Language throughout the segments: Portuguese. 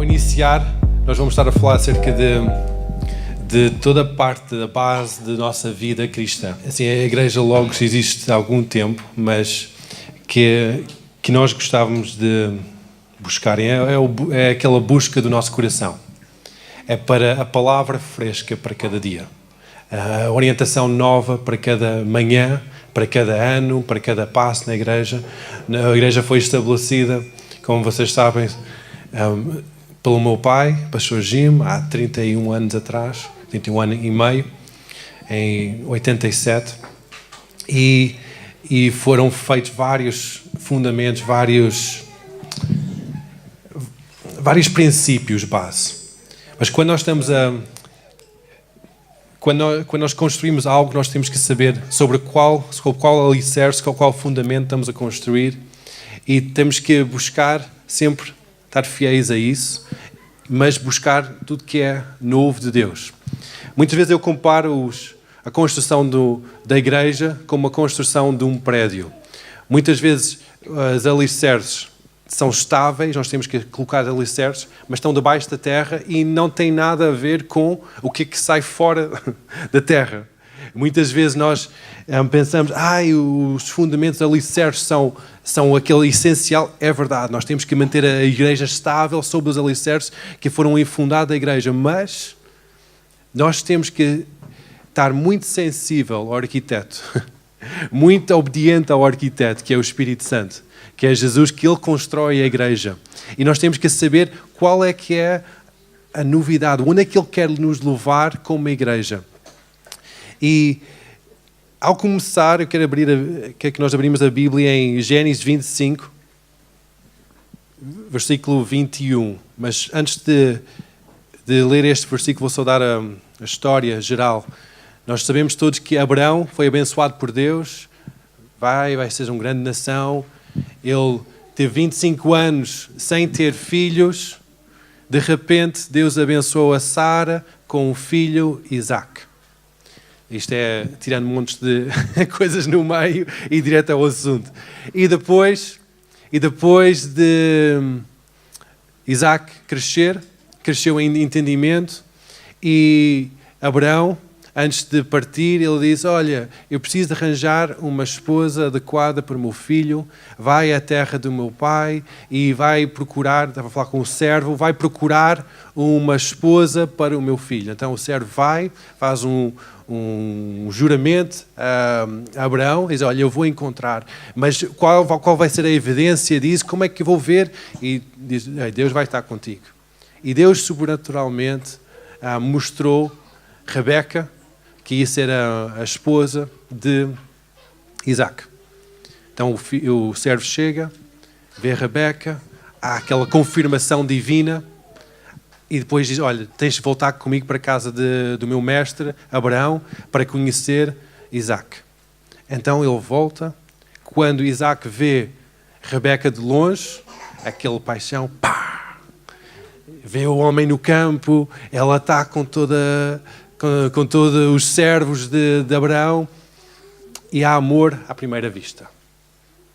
iniciar, nós vamos estar a falar acerca de toda a parte da base da nossa vida cristã. Assim, a Igreja Logos existe há algum tempo, mas que nós gostávamos de buscar. É aquela busca do nosso coração. É para a palavra fresca para cada dia. A orientação nova para cada manhã, para cada ano, para cada passo na Igreja. A Igreja foi estabelecida, como vocês sabem, pelo meu pai, Pastor Jim, há 31 anos atrás, 31 anos e meio, em 87. E foram feitos vários fundamentos, vários princípios base. Mas quando nós estamos quando nós construímos algo, nós temos que saber sobre qual alicerce, qual fundamento estamos a construir, e temos que buscar sempre estar fiéis a isso, mas buscar tudo que é novo de Deus. Muitas vezes eu comparo a construção da igreja com a construção de um prédio. Muitas vezes as alicerces são estáveis, nós temos que colocar alicerces, mas estão debaixo da terra e não tem nada a ver com o que sai fora da terra. Muitas vezes nós pensamos, os fundamentos alicerces são aquele essencial. É verdade, nós temos que manter a igreja estável sobre os alicerces que foram infundados da igreja, mas nós temos que estar muito sensível ao arquiteto, muito obediente ao arquiteto, que é o Espírito Santo, que é Jesus, que Ele constrói a igreja. E nós temos que saber qual é que é a novidade, onde é que Ele quer nos levar como igreja. E ao começar, eu quero que nós abrimos a Bíblia em Gênesis 25, versículo 21. Mas antes de ler este versículo, vou só dar a história geral. Nós sabemos todos que Abraão foi abençoado por Deus, vai ser uma grande nação. Ele teve 25 anos sem ter filhos. De repente, Deus abençoou a Sara com um filho, Isaac. Isto é tirando montes de coisas no meio e direto ao assunto. E depois de Isaac cresceu em entendimento, e Abraão, antes de partir, ele diz: olha, eu preciso de arranjar uma esposa adequada para o meu filho. Vai à terra do meu pai e vai procurar, estava a falar com o servo, vai procurar uma esposa para o meu filho. Então o servo faz um juramento a Abraão, diz: olha, eu vou encontrar, mas qual vai ser a evidência disso? Como é que eu vou ver? E diz: Deus vai estar contigo. E Deus sobrenaturalmente mostrou Rebeca, que ia ser a esposa de Isaac. Então o servo chega, vê Rebeca, há aquela confirmação divina, e depois diz: olha, tens de voltar comigo para a casa do meu mestre Abraão para conhecer Isaac. Então ele volta. Quando Isaac vê Rebeca de longe, aquele paixão, vê o homem no campo, ela está com todos os servos de Abraão, e há amor à primeira vista.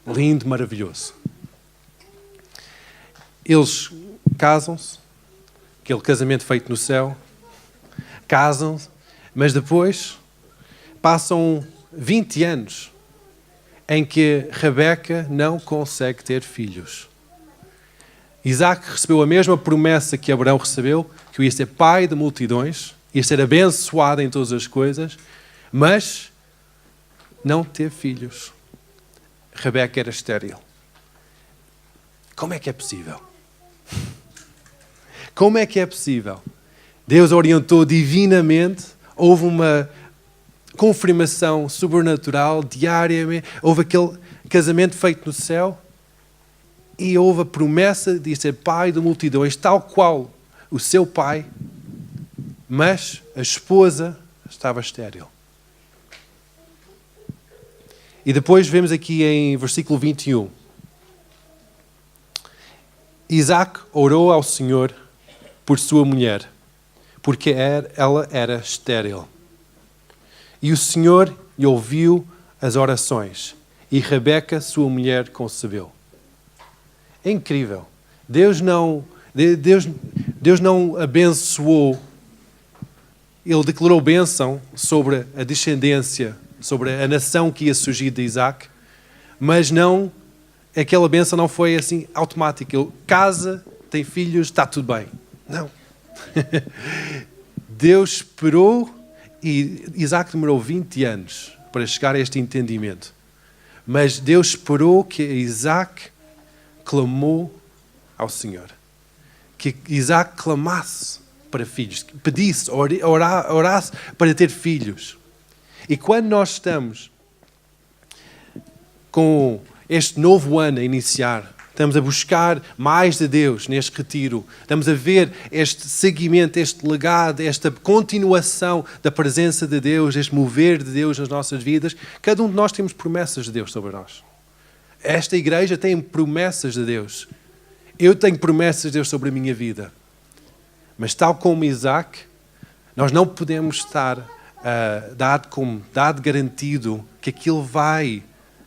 Lindo, maravilhoso. Eles casam-se, aquele casamento feito no céu, casam-se, mas depois passam 20 anos em que Rebeca não consegue ter filhos. Isaac recebeu a mesma promessa que Abraão recebeu, que ia ser pai de multidões, ia ser abençoado em todas as coisas, mas não teve filhos. Rebeca era estéril. Como é que é possível? Como é que é possível? Deus orientou divinamente, houve uma confirmação sobrenatural diariamente, houve aquele casamento feito no céu, e houve a promessa de ser pai de multidões, tal qual o seu pai, mas a esposa estava estéril. E depois vemos aqui em versículo 21. Isaac orou ao Senhor por sua mulher, porque ela era estéril. E o Senhor lhe ouviu as orações, e Rebeca, sua mulher, concebeu. É incrível. Deus Deus não abençoou, Ele declarou bênção sobre a descendência, sobre a nação que ia surgir de Isaac, mas não, aquela bênção não foi assim automática. Ele casa, tem filhos, está tudo bem. Não. Deus esperou e Isaac demorou 20 anos para chegar a este entendimento. Mas Deus esperou que Isaac clamou ao Senhor. Que Isaac clamasse para filhos, que pedisse, orasse para ter filhos. E quando nós estamos com este novo ano a iniciar, estamos a buscar mais de Deus neste retiro, estamos a ver este seguimento, este legado, esta continuação da presença de Deus, este mover de Deus nas nossas vidas, cada um de nós temos promessas de Deus sobre nós. Esta igreja tem promessas de Deus. Eu tenho promessas de Deus sobre a minha vida. Mas tal como Isaac, nós não podemos estar dado garantido que aquilo vai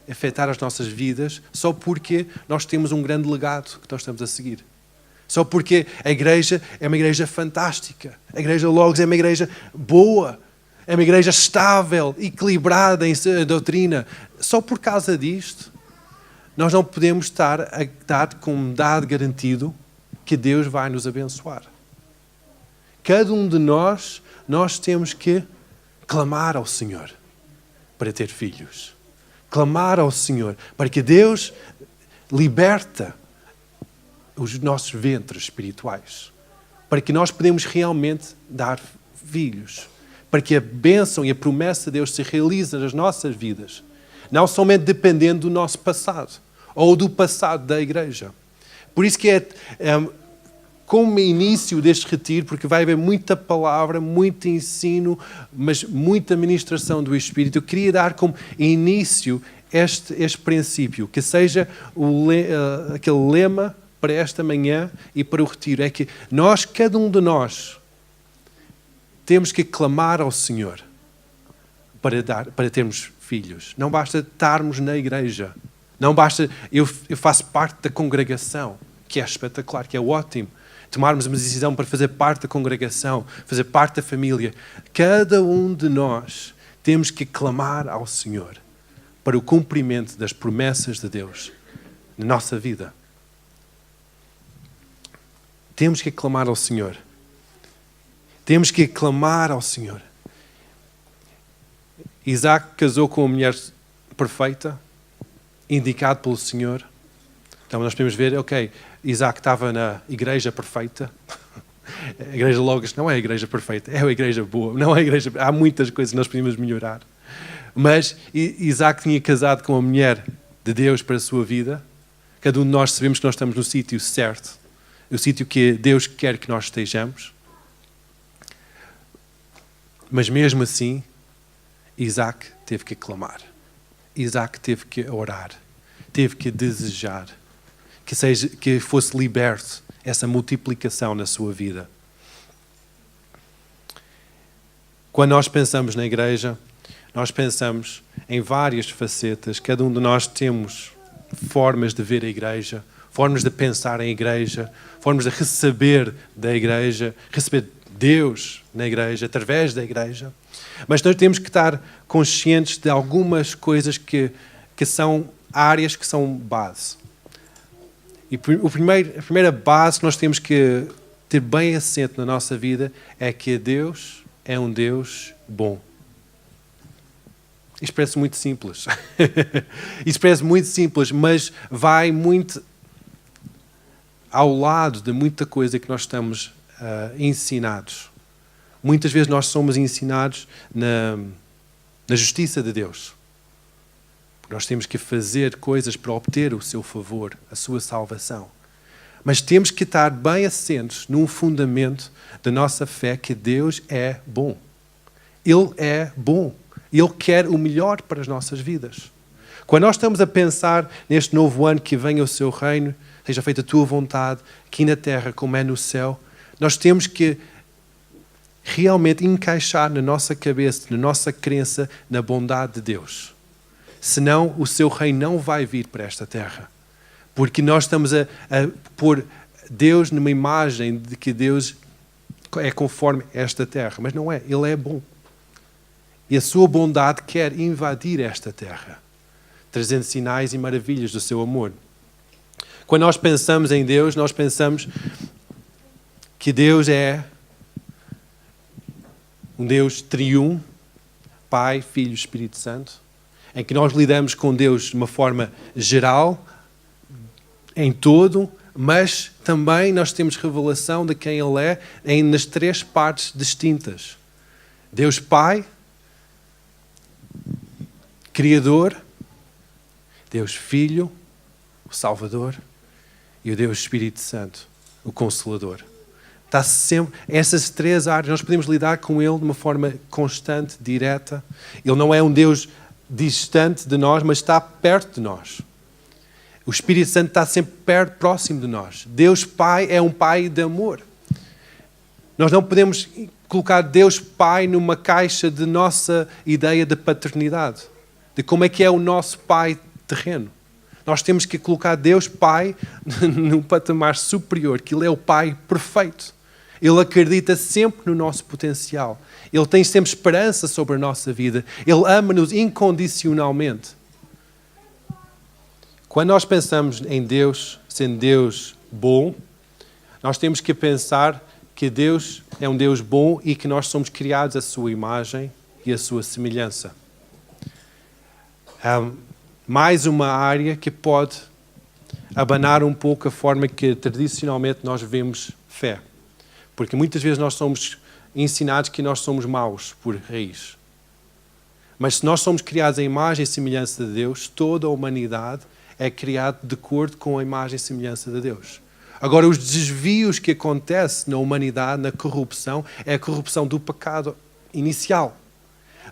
afetar as nossas vidas só porque nós temos um grande legado que nós estamos a seguir. Só porque a igreja é uma igreja fantástica. A igreja Logos é uma igreja boa. É uma igreja estável, equilibrada em sua doutrina. Só por causa disto, nós não podemos estar a dar como dado garantido que Deus vai nos abençoar. Cada um de nós temos que clamar ao Senhor para ter filhos. Clamar ao Senhor para que Deus liberta os nossos ventres espirituais. Para que nós podemos realmente dar filhos. Para que a bênção e a promessa de Deus se realizem nas nossas vidas. Não somente dependendo do nosso passado ou do passado da igreja. Por isso que como início deste retiro, porque vai haver muita palavra, muito ensino, mas muita ministração do Espírito, eu queria dar como início este princípio, que seja aquele lema para esta manhã e para o retiro, é que nós, cada um de nós, temos que clamar ao Senhor para termos filhos. Não basta estarmos na igreja, não basta eu faço parte da congregação, que é espetacular, que é ótimo, tomarmos uma decisão para fazer parte da congregação, fazer parte da família. Cada um de nós temos que clamar ao Senhor para o cumprimento das promessas de Deus na nossa vida. Temos que clamar ao Senhor. Temos que clamar ao Senhor. Isaac casou com uma mulher perfeita, indicado pelo Senhor. Então nós podemos ver, Isaac estava na igreja perfeita. A igreja Logos não é a igreja perfeita, é a igreja boa. Não é a igreja. Há muitas coisas que nós podemos melhorar. Mas Isaac tinha casado com uma mulher de Deus para a sua vida. Cada um de nós sabemos que nós estamos no sítio certo, no sítio que Deus quer que nós estejamos. Mas mesmo assim, Isaac teve que clamar. Isaac teve que orar. Teve que desejar que fosse liberto essa multiplicação na sua vida. Quando nós pensamos na igreja, nós pensamos em várias facetas. Cada um de nós temos formas de ver a igreja, formas de pensar em igreja, formas de receber da igreja, receber Deus na igreja, através da igreja. Mas nós temos que estar conscientes de algumas coisas que são áreas que são base. E a primeira base que nós temos que ter bem assente na nossa vida é que Deus é um Deus bom. Isto parece muito simples. Isto parece muito simples, mas vai muito ao lado de muita coisa que nós estamos ensinados. Muitas vezes nós somos ensinados na justiça de Deus. Nós temos que fazer coisas para obter o seu favor, a sua salvação. Mas temos que estar bem assentes num fundamento da nossa fé que Deus é bom. Ele é bom. Ele quer o melhor para as nossas vidas. Quando nós estamos a pensar neste novo ano que venha o seu reino, seja feita a tua vontade, aqui na terra como é no céu, nós temos que realmente encaixar na nossa cabeça, na nossa crença, na bondade de Deus. Senão o seu reino não vai vir para esta terra. Porque nós estamos a pôr Deus numa imagem de que Deus é conforme esta terra. Mas não é. Ele é bom. E a sua bondade quer invadir esta terra, trazendo sinais e maravilhas do seu amor. Quando nós pensamos em Deus, nós pensamos que Deus é um Deus triuno, Pai, Filho e Espírito Santo, em que nós lidamos com Deus de uma forma geral, em todo, mas também nós temos revelação de quem Ele é nas três partes distintas. Deus Pai, Criador, Deus Filho, o Salvador, e o Deus Espírito Santo, o Consolador. Está sempre, essas três áreas, nós podemos lidar com Ele de uma forma constante, direta. Ele não é um Deus distante de nós, mas está perto de nós. O Espírito Santo está sempre perto, próximo de nós. Deus Pai é um Pai de amor. Nós não podemos colocar Deus Pai numa caixa de nossa ideia de paternidade, de como é que é o nosso Pai terreno. Nós temos que colocar Deus Pai num patamar superior, que Ele é o Pai perfeito. Ele acredita sempre no nosso potencial. Ele tem sempre esperança sobre a nossa vida. Ele ama-nos incondicionalmente. Quando nós pensamos em Deus, sendo Deus bom, nós temos que pensar que Deus é um Deus bom e que nós somos criados à sua imagem e à sua semelhança. Mais uma área que pode abanar um pouco a forma que tradicionalmente nós vemos fé. Porque muitas vezes nós somos ensinados que nós somos maus por raiz. Mas se nós somos criados à imagem e semelhança de Deus, toda a humanidade é criada de acordo com a imagem e semelhança de Deus. Agora, os desvios que acontecem na humanidade, na corrupção, é a corrupção do pecado inicial.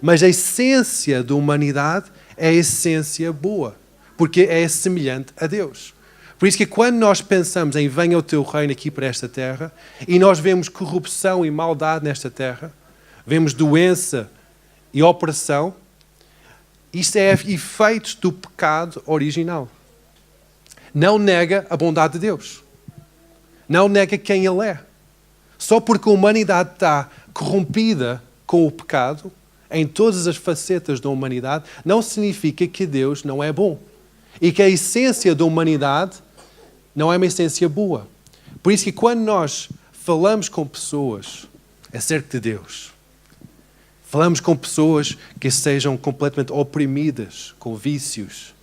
Mas a essência da humanidade é a essência boa, porque é semelhante a Deus. Por isso que quando nós pensamos em venha o teu reino aqui para esta terra, e nós vemos corrupção e maldade nesta terra, vemos doença e opressão, isto é efeitos do pecado original. Não nega a bondade de Deus. Não nega quem Ele é. Só porque a humanidade está corrompida com o pecado, em todas as facetas da humanidade, não significa que Deus não é bom. E que a essência da humanidade não é uma essência boa. Por isso que quando nós falamos com pessoas acerca de Deus, falamos com pessoas que sejam completamente oprimidas com vícios,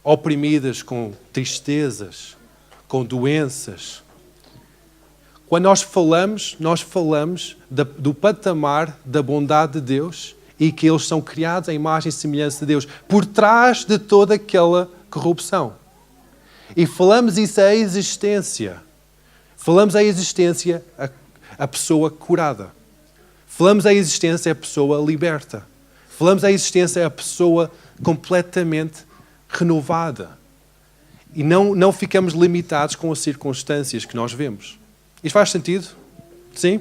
oprimidas com tristezas, com doenças. Quando nós falamos do patamar da bondade de Deus e que eles são criados à imagem e semelhança de Deus, por trás de toda aquela corrupção. E falamos isso à existência. Falamos à existência a pessoa curada. Falamos à existência a pessoa liberta. Falamos à existência a pessoa completamente renovada. E não ficamos limitados com as circunstâncias que nós vemos. Isto faz sentido? Sim?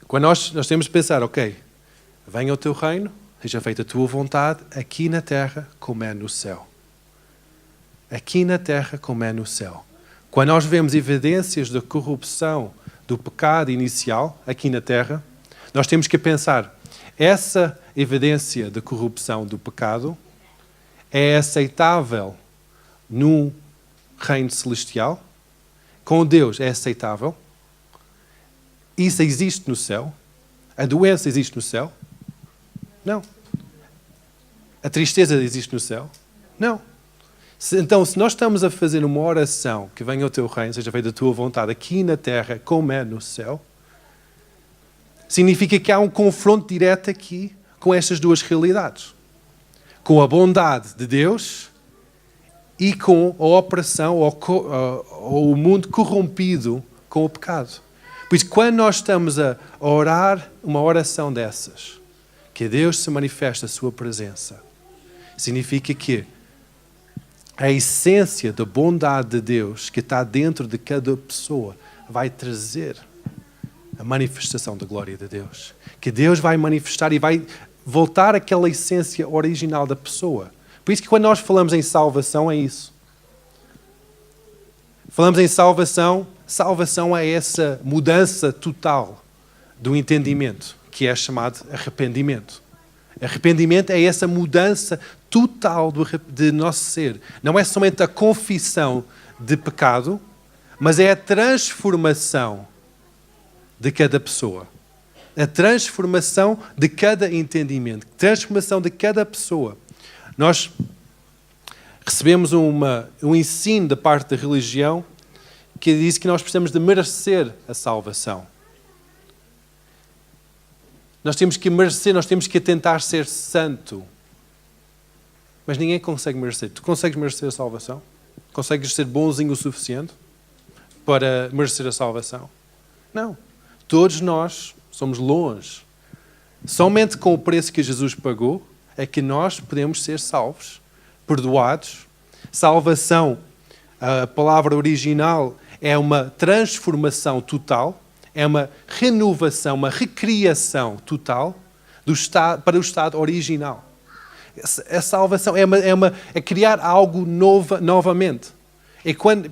Quando nós temos de pensar, ok, venha o teu reino, seja feita a tua vontade, aqui na terra como é no céu. Aqui na terra como é no céu. Quando nós vemos evidências da corrupção, do pecado inicial, aqui na terra, nós temos que pensar, essa evidência da corrupção, do pecado, é aceitável no reino celestial? Com Deus é aceitável? Isso existe no céu? A doença existe no céu? Não. A tristeza existe no céu? Não. Então, se nós estamos a fazer uma oração que venha o teu reino, seja feita a tua vontade aqui na terra como é no céu, significa que há um confronto direto aqui com estas duas realidades. Com a bondade de Deus e com a opressão ou o mundo corrompido com o pecado. Por isso, quando nós estamos a orar uma oração dessas, que Deus se manifesta a sua presença, significa que a essência da bondade de Deus que está dentro de cada pessoa vai trazer a manifestação da glória de Deus. Que Deus vai manifestar e vai voltar àquela essência original da pessoa. Por isso que quando nós falamos em salvação é isso. Falamos em salvação. Salvação é essa mudança total do entendimento, que é chamado arrependimento. Arrependimento é essa mudança total de nosso ser. Não é somente a confissão de pecado, mas é a transformação de cada pessoa. A transformação de cada entendimento. A transformação de cada pessoa. Nós recebemos um ensino da parte da religião que diz que nós precisamos de merecer a salvação. Nós temos que merecer, nós temos que tentar ser santo. Mas ninguém consegue merecer. Tu consegues merecer a salvação? Consegues ser bonzinho o suficiente para merecer a salvação? Não. Todos nós somos longe. Somente com o preço que Jesus pagou é que nós podemos ser salvos, perdoados. Salvação, a palavra original, é uma transformação total. É uma renovação, uma recriação total para o estado original. A salvação é criar algo novamente.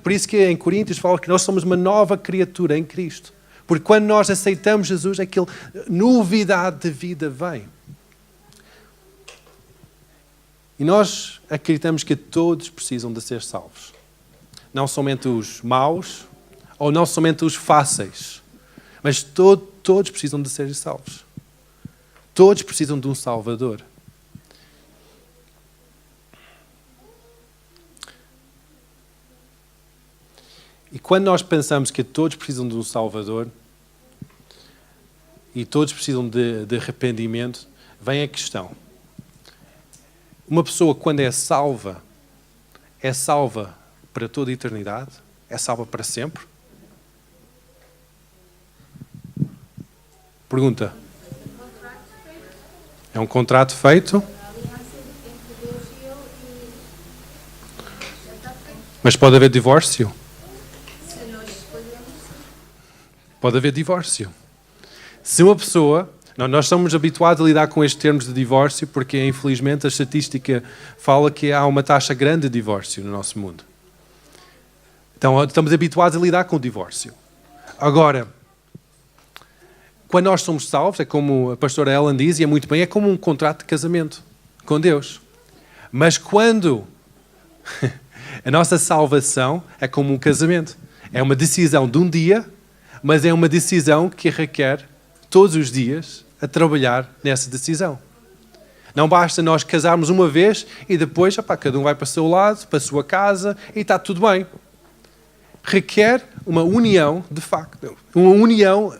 Por isso que em Coríntios fala que nós somos uma nova criatura em Cristo. Porque quando nós aceitamos Jesus, aquela novidade de vida vem. E nós acreditamos que todos precisam de ser salvos. Não somente os maus, ou não somente os fáceis. Mas todos precisam de ser salvos. Todos precisam de um Salvador. E quando nós pensamos que todos precisam de um Salvador e todos precisam de arrependimento, vem a questão. Uma pessoa, quando é salva para toda a eternidade? É salva para sempre? Pergunta. É um contrato feito? Mas pode haver divórcio? Pode haver divórcio. Se uma pessoa... Nós somos habituados a lidar com estes termos de divórcio porque, infelizmente, a estatística fala que há uma taxa grande de divórcio no nosso mundo. Então, estamos habituados a lidar com o divórcio. Agora... Quando nós somos salvos, é como a pastora Ellen diz, e é muito bem, é como um contrato de casamento com Deus. Mas quando a nossa salvação é como um casamento, é uma decisão de um dia, mas é uma decisão que requer todos os dias a trabalhar nessa decisão. Não basta nós casarmos uma vez e depois cada um vai para o seu lado, para a sua casa e está tudo bem. Requer uma união, de facto, uma união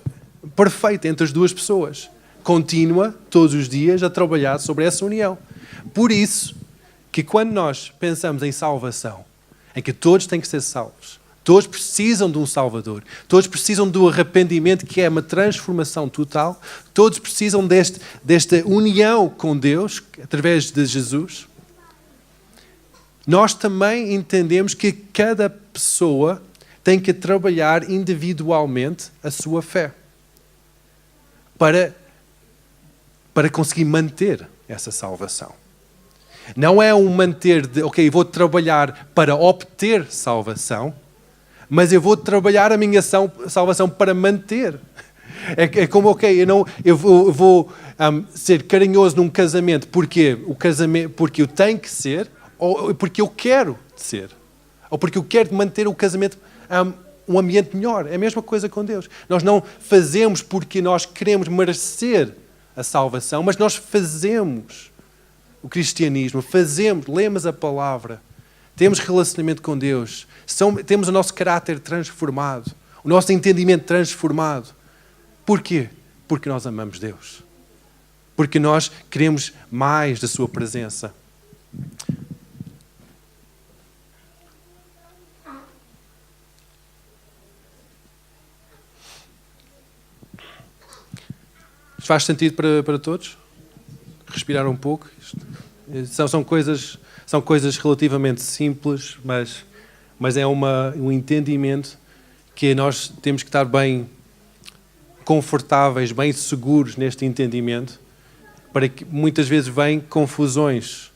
perfeita entre as duas pessoas, contínua, todos os dias, a trabalhar sobre essa união. Por isso, que quando nós pensamos em salvação, em que todos têm que ser salvos, todos precisam de um Salvador, todos precisam do arrependimento, que é uma transformação total, todos precisam desta união com Deus, através de Jesus, nós também entendemos que cada pessoa tem que trabalhar individualmente a sua fé. Para conseguir manter essa salvação. Não é um manter de, vou trabalhar para obter salvação, mas eu vou trabalhar a minha salvação para manter. É como, eu vou ser carinhoso num casamento porque eu tenho que ser, ou porque eu quero ser, ou porque eu quero manter o casamento um ambiente melhor. É a mesma coisa com Deus. Nós não fazemos porque nós queremos merecer a salvação, mas nós fazemos o cristianismo, lemos a palavra, temos relacionamento com Deus, temos o nosso caráter transformado, o nosso entendimento transformado. Porquê? Porque nós amamos Deus. Porque nós queremos mais da sua presença. Faz sentido para todos? Respirar um pouco. São coisas relativamente simples, mas é um entendimento que nós temos que estar bem confortáveis, bem seguros neste entendimento, para que muitas vezes vêm confusões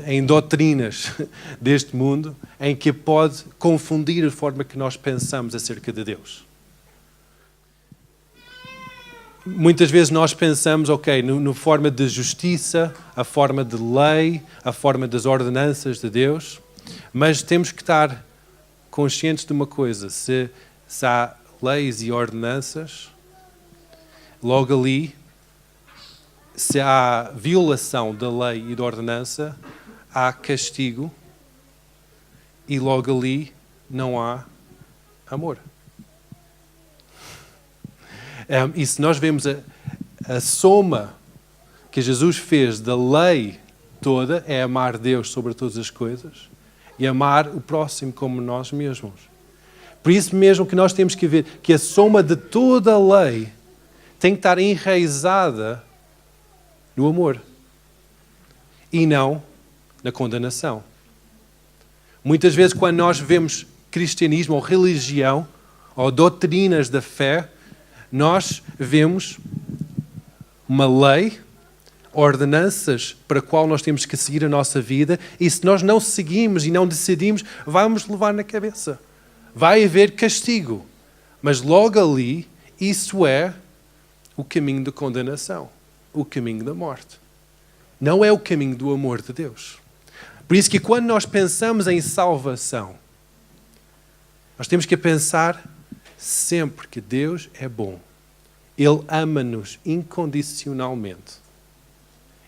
em doutrinas deste mundo em que pode confundir a forma que nós pensamos acerca de Deus. Muitas vezes nós pensamos, na forma de justiça, a forma de lei, a forma das ordenanças de Deus, mas temos que estar conscientes de uma coisa: se há leis e ordenanças, logo ali, se há violação da lei e da ordenança, há castigo e logo ali não há amor. E se nós vemos a soma que Jesus fez da lei toda, é amar Deus sobre todas as coisas e amar o próximo como nós mesmos. Por isso mesmo que nós temos que ver que a soma de toda a lei tem que estar enraizada no amor e não na condenação. Muitas vezes, quando nós vemos cristianismo ou religião ou doutrinas da fé, nós vemos uma lei, ordenanças para a qual nós temos que seguir a nossa vida, e se nós não seguimos e não decidimos, vamos levar na cabeça. Vai haver castigo. Mas logo ali, isso é o caminho da condenação, o caminho da morte. Não é o caminho do amor de Deus. Por isso que quando nós pensamos em salvação, nós temos que pensar sempre que Deus é bom. Ele ama-nos incondicionalmente.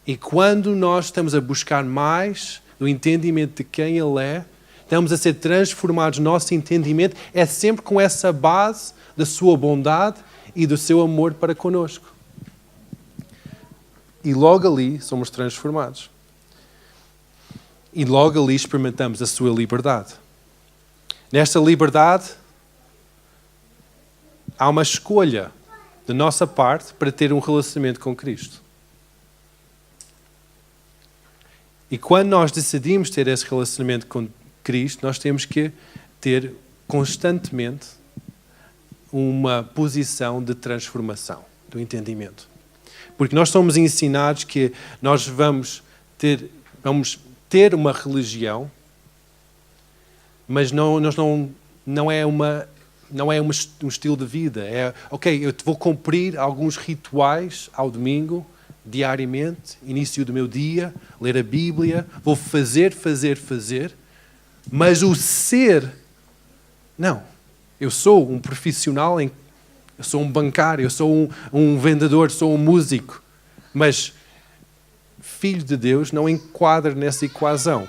E quando nós estamos a buscar mais do entendimento de quem Ele é, estamos a ser transformados no nosso entendimento, é sempre com essa base da sua bondade e do seu amor para conosco. E logo ali somos transformados. E logo ali experimentamos a sua liberdade. Nesta liberdade, há uma escolha da nossa parte para ter um relacionamento com Cristo. E quando nós decidimos ter esse relacionamento com Cristo, nós temos que ter constantemente uma posição de transformação do entendimento. Porque nós somos ensinados que nós vamos ter uma religião, mas não é um estilo de vida. Eu vou cumprir alguns rituais ao domingo, diariamente, início do meu dia, ler a Bíblia, vou fazer, mas o ser, não. Eu sou um profissional, eu sou um bancário, eu sou um vendedor, sou um músico, mas filho de Deus não enquadra nessa equação,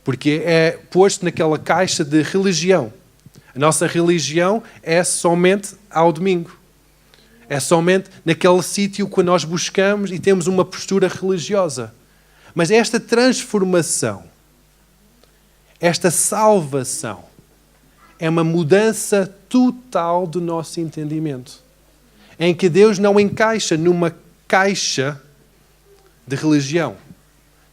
porque é posto naquela caixa de religião. A nossa religião é somente ao domingo. É somente naquele sítio que nós buscamos e temos uma postura religiosa. Mas esta transformação, esta salvação, é uma mudança total do nosso entendimento. Em que Deus não encaixa numa caixa de religião.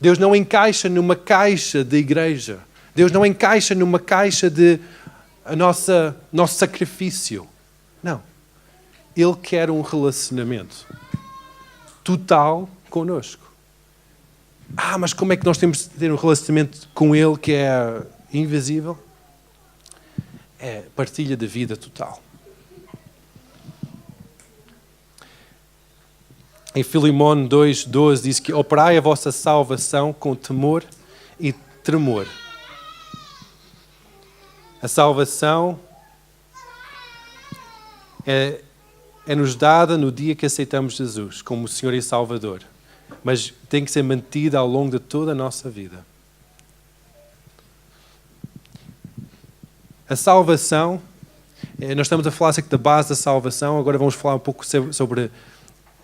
Deus não encaixa numa caixa de igreja. Deus não encaixa numa caixa de nosso sacrifício. Não. Ele quer um relacionamento total conosco. Mas como é que nós temos de ter um relacionamento com Ele que é invisível? É partilha da vida total. Em Filemón 2:12 diz que operai a vossa salvação com temor e tremor. A salvação é-nos dada no dia que aceitamos Jesus como Senhor e Salvador, mas tem que ser mantida ao longo de toda a nossa vida. A salvação, nós estamos a falar da base da salvação, agora vamos falar um pouco sobre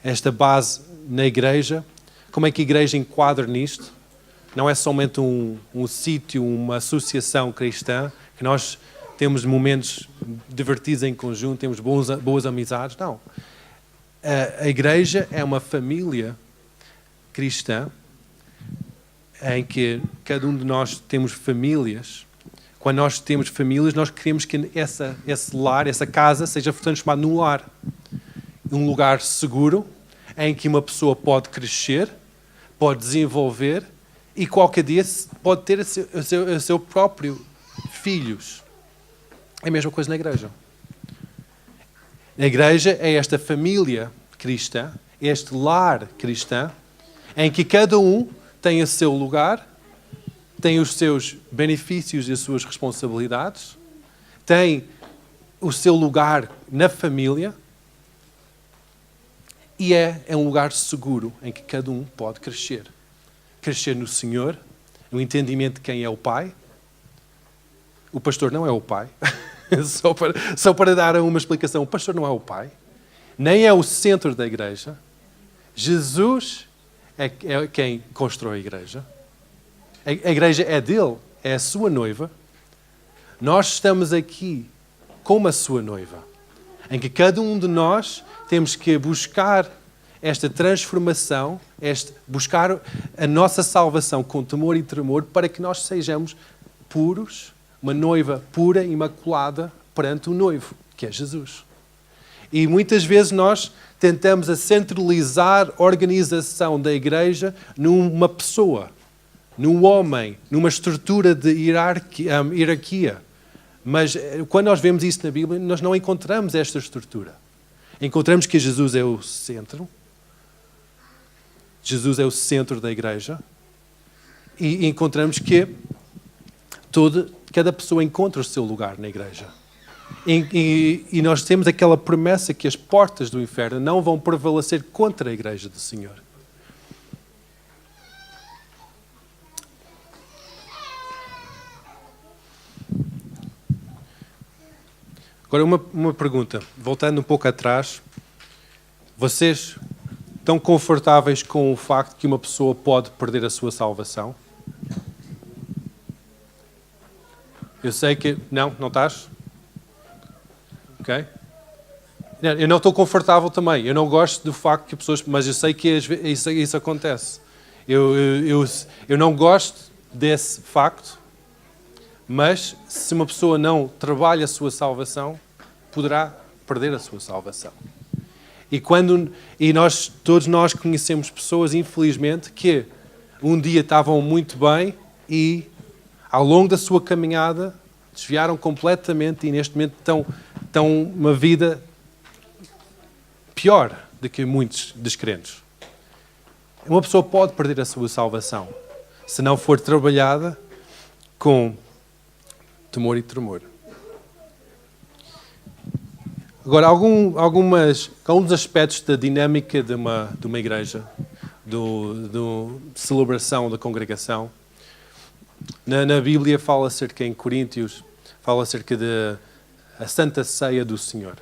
esta base na igreja, como é que a igreja enquadra nisto. Não é somente um sítio, uma associação cristã, que nós temos momentos divertidos em conjunto, temos boas amizades. Não. A igreja é uma família cristã em que cada um de nós temos famílias. Quando nós temos famílias, nós queremos que esse lar, essa casa, seja transformado num lar. Um lugar seguro, em que uma pessoa pode crescer, pode desenvolver e qualquer dia pode ter a seu próprio filhos. É a mesma coisa na igreja. A igreja é esta família cristã, este lar cristão, em que cada um tem o seu lugar, tem os seus benefícios e as suas responsabilidades, tem o seu lugar na família e é um lugar seguro em que cada um pode crescer. Crescer no Senhor, no entendimento de quem é o Pai. O pastor não é o Pai. Só para dar uma explicação, o pastor não é o Pai, nem é o centro da igreja. Jesus é quem constrói a igreja. A igreja é dele, é a sua noiva. Nós estamos aqui como a sua noiva, em que cada um de nós temos que buscar esta transformação, buscar a nossa salvação com temor e tremor para que nós sejamos puros, uma noiva pura, imaculada perante o noivo, que é Jesus. E muitas vezes nós tentamos a centralizar a organização da igreja numa pessoa, num homem, numa estrutura de hierarquia. Mas quando nós vemos isso na Bíblia, nós não encontramos esta estrutura. Encontramos que Jesus é o centro. Jesus é o centro da igreja. E encontramos que cada pessoa encontra o seu lugar na igreja. E nós temos aquela promessa que as portas do inferno não vão prevalecer contra a igreja do Senhor. Agora, uma pergunta. Voltando um pouco atrás, vocês estão confortáveis com o facto que uma pessoa pode perder a sua salvação? Eu sei que... Não estás? Ok? Eu não estou confortável também. Eu não gosto do facto que pessoas... Mas eu sei que isso acontece. Eu não gosto desse facto, mas se uma pessoa não trabalha a sua salvação, poderá perder a sua salvação. Todos nós conhecemos pessoas, infelizmente, que um dia estavam muito bem e, ao longo da sua caminhada, desviaram completamente e, neste momento, estão uma vida pior do que muitos descrentes. Uma pessoa pode perder a sua salvação se não for trabalhada com temor e tremor. Agora, alguns aspectos da dinâmica de uma igreja, do celebração da congregação. Na Bíblia fala acerca, em Coríntios, fala acerca da Santa Ceia do Senhor.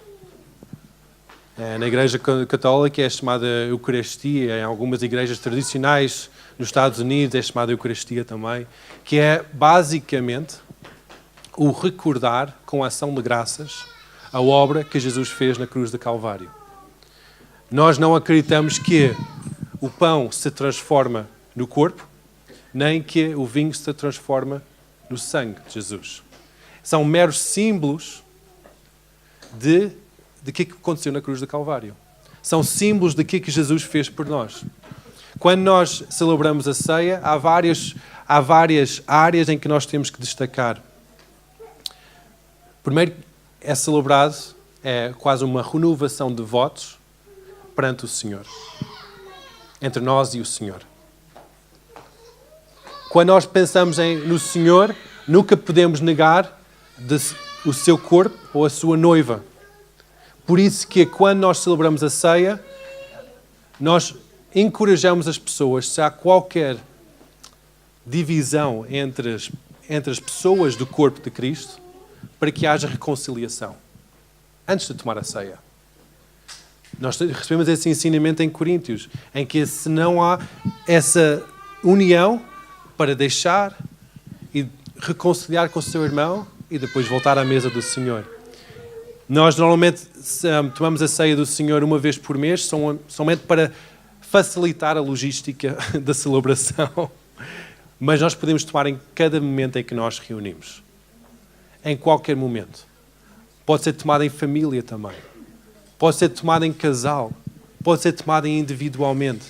Na Igreja Católica é chamada Eucaristia, em algumas igrejas tradicionais nos Estados Unidos é chamada Eucaristia também, que é basicamente o recordar com ação de graças a obra que Jesus fez na cruz do Calvário. Nós não acreditamos que o pão se transforma no corpo, nem que o vinho se transforma no sangue de Jesus. São meros símbolos de que aconteceu na cruz do Calvário. São símbolos de que Jesus fez por nós. Quando nós celebramos a ceia, há várias áreas em que nós temos que destacar. Primeiro, é celebrado, é quase uma renovação de votos perante o Senhor, entre nós e o Senhor. Quando nós pensamos no Senhor, nunca podemos negar o seu corpo ou a sua noiva. Por isso que quando nós celebramos a ceia, nós encorajamos as pessoas, se há qualquer divisão entre as pessoas do corpo de Cristo, para que haja reconciliação, antes de tomar a ceia. Nós recebemos esse ensinamento em Coríntios, em que se não há essa união para deixar e reconciliar com o seu irmão e depois voltar à mesa do Senhor. Nós normalmente tomamos a ceia do Senhor uma vez por mês, somente para facilitar a logística da celebração. Mas nós podemos tomar em cada momento em que nós reunimos. Em qualquer momento. Pode ser tomada em família também. Pode ser tomada em casal. Pode ser tomada individualmente.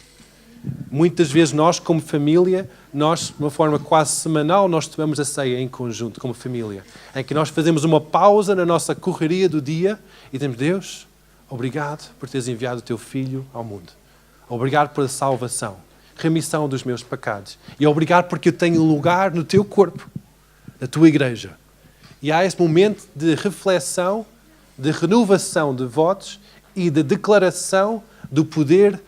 Muitas vezes nós, como família, nós, de uma forma quase semanal, nós tomamos a ceia em conjunto, como família, em que nós fazemos uma pausa na nossa correria do dia e dizemos: Deus, obrigado por teres enviado o teu Filho ao mundo. Obrigado pela salvação, remissão dos meus pecados. E obrigado porque eu tenho lugar no teu corpo, na tua igreja. E há esse momento de reflexão, de renovação de votos e de declaração do poder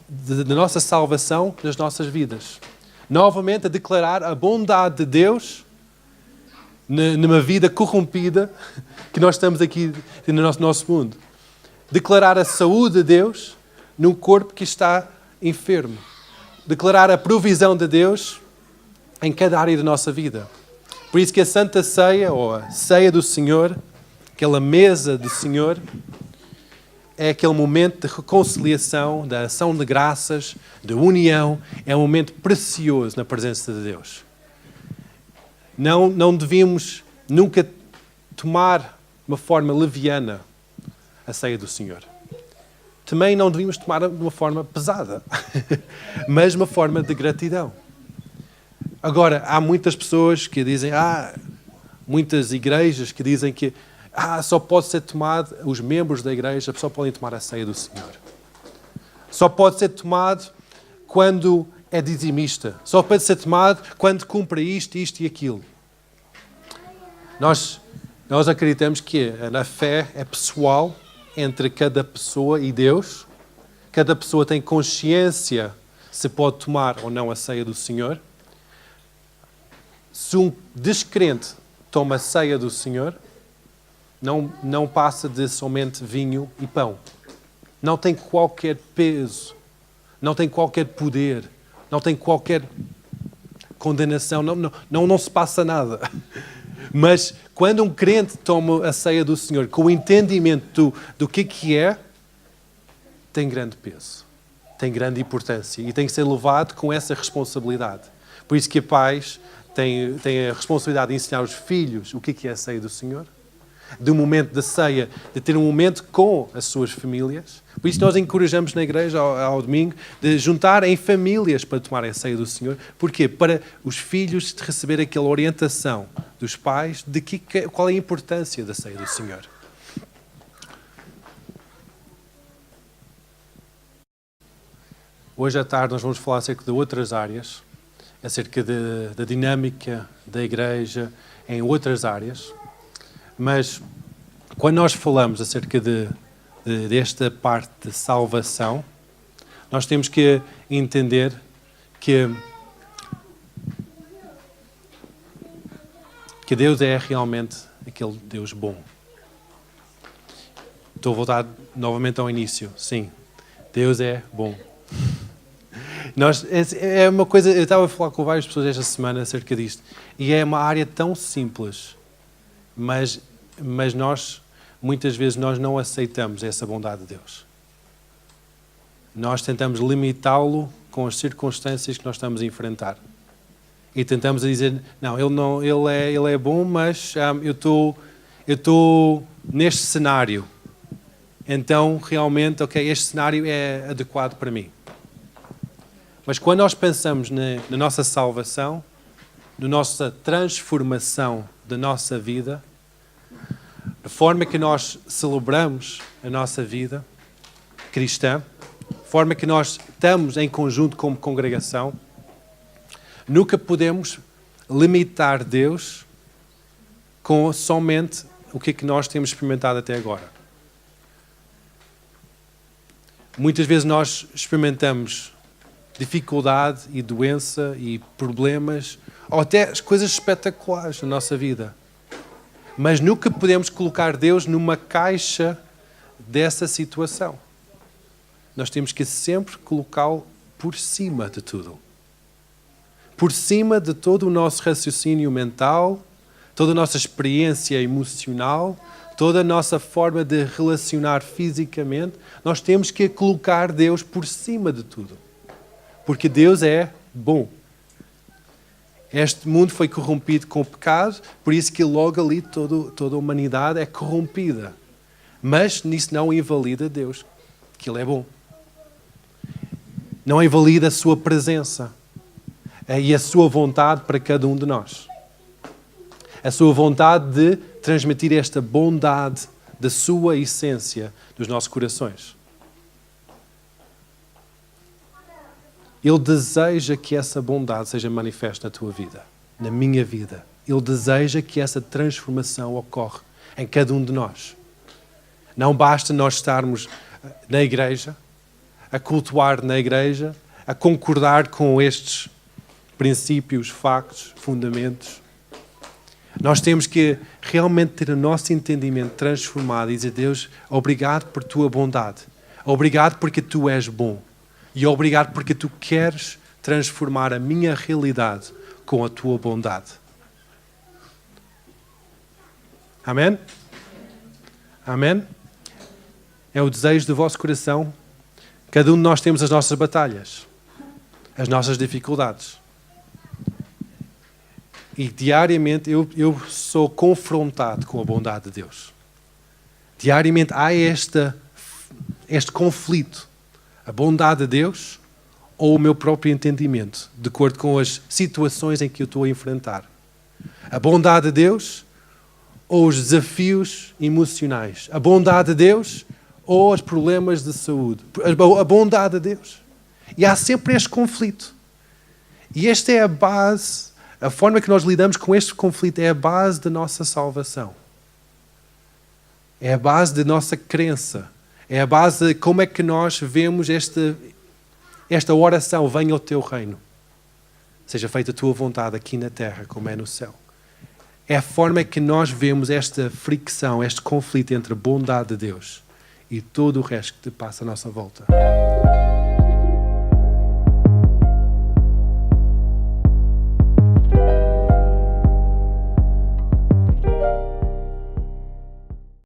da nossa salvação nas nossas vidas. Novamente a declarar a bondade de Deus numa vida corrompida que nós estamos aqui no nosso mundo. Declarar a saúde de Deus num corpo que está enfermo. Declarar a provisão de Deus em cada área da nossa vida. Por isso que a Santa Ceia, ou a Ceia do Senhor, aquela mesa do Senhor, é aquele momento de reconciliação, de ação de graças, de união. É um momento precioso na presença de Deus. Não devíamos nunca tomar de uma forma leviana a ceia do Senhor. Também não devíamos tomar de uma forma pesada, mas de uma forma de gratidão. Agora, há muitas pessoas que dizem, muitas igrejas que dizem que só pode ser tomado, os membros da igreja só podem tomar a ceia do Senhor. Só pode ser tomado quando é dizimista. Só pode ser tomado quando cumpre isto e aquilo. Nós acreditamos que a fé é pessoal entre cada pessoa e Deus. Cada pessoa tem consciência se pode tomar ou não a ceia do Senhor. Se um descrente toma a ceia do Senhor, não passa de somente vinho e pão. Não tem qualquer peso, não tem qualquer poder, não tem qualquer condenação, não se passa nada. Mas quando um crente toma a ceia do Senhor com o entendimento do que é, tem grande peso, tem grande importância e tem que ser levado com essa responsabilidade. Por isso que pais têm a responsabilidade de ensinar os filhos o que é a ceia do Senhor, do momento da ceia, de ter um momento com as suas famílias. Por isso nós encorajamos na igreja ao domingo de juntar em famílias para tomar a ceia do Senhor. Porquê? Para os filhos receberem aquela orientação dos pais de qual é a importância da ceia do Senhor. Hoje à tarde nós vamos falar acerca de outras áreas, acerca da dinâmica da igreja em outras áreas. Mas quando nós falamos acerca desta parte de salvação, nós temos que entender que Deus é realmente aquele Deus bom. Estou a voltar novamente ao início. Sim, Deus é bom. É uma coisa, eu estava a falar com várias pessoas esta semana acerca disto, e é uma área tão simples. Mas nós, muitas vezes, nós não aceitamos essa bondade de Deus. Nós tentamos limitá-lo com as circunstâncias que nós estamos a enfrentar. E tentamos dizer, ele é bom, mas eu estou neste cenário. Então, realmente, este cenário é adequado para mim. Mas quando nós pensamos na nossa salvação, na nossa transformação da nossa vida, a forma que nós celebramos a nossa vida cristã, a forma que nós estamos em conjunto como congregação, nunca podemos limitar Deus com somente o que nós temos experimentado até agora. Muitas vezes nós experimentamos dificuldade e doença e problemas, ou até as coisas espetaculares na nossa vida. Mas nunca podemos colocar Deus numa caixa dessa situação. Nós temos que sempre colocá-lo por cima de tudo. Por cima de todo o nosso raciocínio mental, toda a nossa experiência emocional, toda a nossa forma de relacionar fisicamente, nós temos que colocar Deus por cima de tudo. Porque Deus é bom. Este mundo foi corrompido com o pecado, por isso que logo ali toda a humanidade é corrompida. Mas nisso não invalida Deus, que Ele é bom. Não invalida a sua presença e a sua vontade para cada um de nós. A sua vontade de transmitir esta bondade da sua essência dos nossos corações. Ele deseja que essa bondade seja manifesta na tua vida, na minha vida. Ele deseja que essa transformação ocorra em cada um de nós. Não basta nós estarmos na igreja, a cultuar na igreja, a concordar com estes princípios, factos, fundamentos. Nós temos que realmente ter o nosso entendimento transformado e dizer: Deus, obrigado por tua bondade. Obrigado porque tu és bom. E obrigado porque tu queres transformar a minha realidade com a tua bondade. Amém? Amém? É o desejo do vosso coração. Cada um de nós temos as nossas batalhas, as nossas dificuldades. E diariamente eu sou confrontado com a bondade de Deus. Diariamente há este conflito. A bondade de Deus ou o meu próprio entendimento, de acordo com as situações em que eu estou a enfrentar. A bondade de Deus ou os desafios emocionais. A bondade de Deus ou os problemas de saúde. A bondade de Deus. E há sempre este conflito. E esta é a base, a forma que nós lidamos com este conflito é a base da nossa salvação. É a base da nossa crença. É a base de como é que nós vemos esta oração: venha ao teu reino. Seja feita a tua vontade aqui na terra como é no céu. É a forma que nós vemos esta fricção, este conflito entre a bondade de Deus e todo o resto que passa à nossa volta.